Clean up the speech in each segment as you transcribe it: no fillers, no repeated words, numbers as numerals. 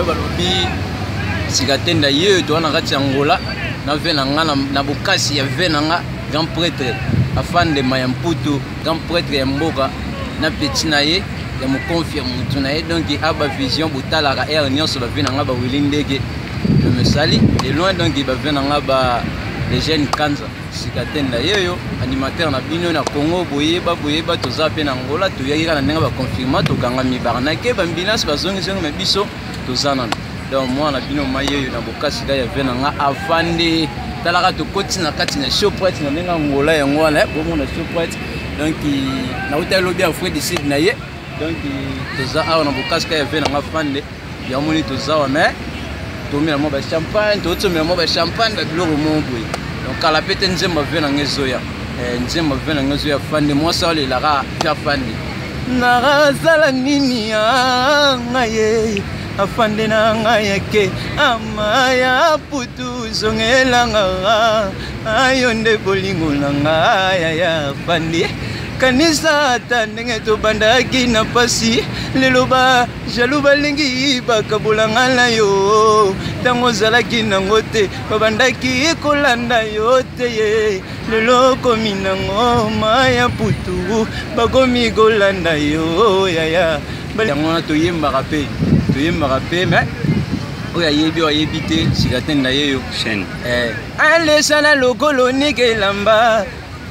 balobi sikatenda ye to na kati Angola na venanga na bokasi ya venanga grand prêtre afin de Mayamputu grand prêtre ya mboka na petit na ye ya mo confirme mutu na ye donc aba vision botala ka er nyonso ba venanga ba wilindeke le mesali et loin donc ba venanga ba les jeunes kanza sikatenda yeyo animateur na bino na Congo boyeba toza pe na Angola to yaka na ndenge ba confirma to ganga mibana ke ba mbinasi bazongi zongi mebiso tozana donc moi na bino mayeyo na bokasi ga ya venanga afande talaka to koti na kati na show prêtre na ndenge Angola ya ngwana bomo na show prêtre donc na utalo bien frère de Sid na ye donc toza awa na bokasi ga ya venanga afande ya moni toza wa mais tomela mo ba champagne to tomela mo ba champagne ba biloko mo boy donc à la pete nzemba vena ngezoya nzemba vena ngezoya fande moi ça le lara ya fande na sala nini ya ngaye afande na ngaye ke amaya putu zongela nga ayonde bolingo na ngaya ya fande kanisa tandenge to bandaki na pasi leloba jaluba lingi bakabulanga na yo tango zalaki nango te babandaki kolanda yo te ye lelo komi nango maya putu bakomi kolanda yo yaya yango toyembaka pe mais oya yebi te sikatenda yeyo chaîne alesala lokolo nikelamba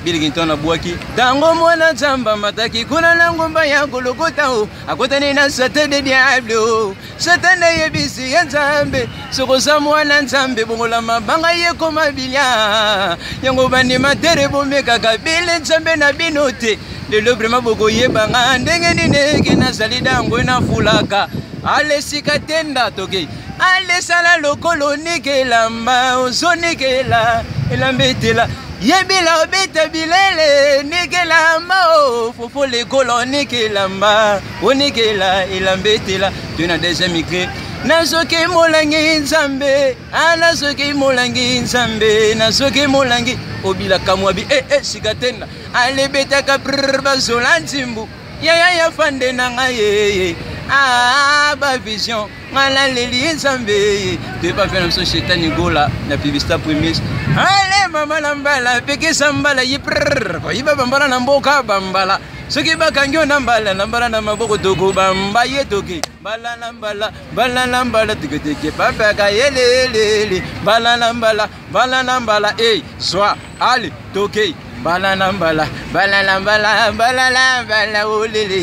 Bilginton na bwaki dango mwana zamba mataki kuna na ngomba ya kolokota o akotani na satade diablo satane yebisi ya nzambe sokoza mwana nzambe bongola mabanga ye koma bilia yango bandi matere bomeka kabile nzambe na binote lelo vraiment boko yebanga ndenge nineke na salida ngwe na fulaka ale sikatenda toke ale sala lokolo nikelamba ozonikela elambetela Yebila beta bilele nikela mao fofo le kolo nikela mba onikela ilambetela tuna deuxième micro nasoke molangi nzambe anasoke molangi nzambe nasoke molangi obila kamwabi sikatenda ale beta ka bazola nzimbu ya fande na ngaye ba vision ngala leli nzambe de pas faire notre chetani gola na publicité premise ale mama lambala peke sambala yiprr ko yiba bambala na mboka bambala soki bakangyo na mbala na maboko toko bamba yetoke bala lambala tiketeke papa ka yelelele bala lambala soa ale toke bala lambala olele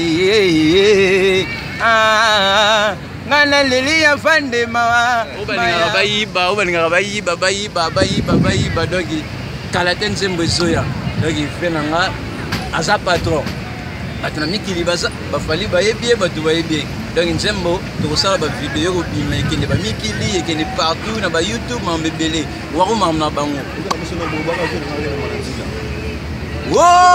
ngana leli ya fande mawa obaninga bayiba dogi kalaten sembo zoya dogi fenanga asa patron atana mikili basa bafali bayebie batu bayebie dogi nsembo tokosala ba video ko bima ekende ba mikili ekende partout na ba YouTube mambebele waruma na bango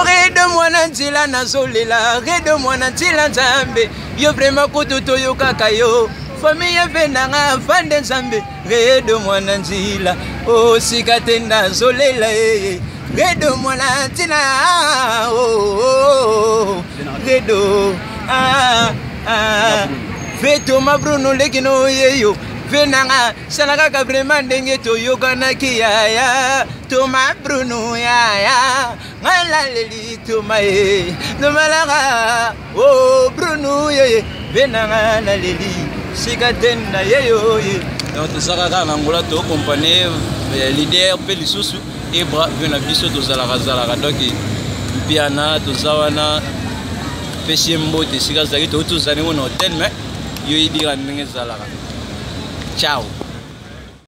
Redo mwana nzila nazolela redo mwana nzila nzambe yo vraiment kututo yo kaka yo famille venanga fande nzambe redo mwana nzila o sikatenda zolela redo mwana nzila redo veto mabruno lekino yeyo venanga sanaka ka vraiment ndenge to yokana kiyaya to mabruno yaya ngala leli to mae no malaga bruno ye venanga na leli sikatenda yeyo donc saka na ngola to compagnie leader pe lisusu ebra vena biso to zalaka donc piana to zawana pesimbo te sika zaki to zani na hotel mais yo idira ndenge zalaka ciao.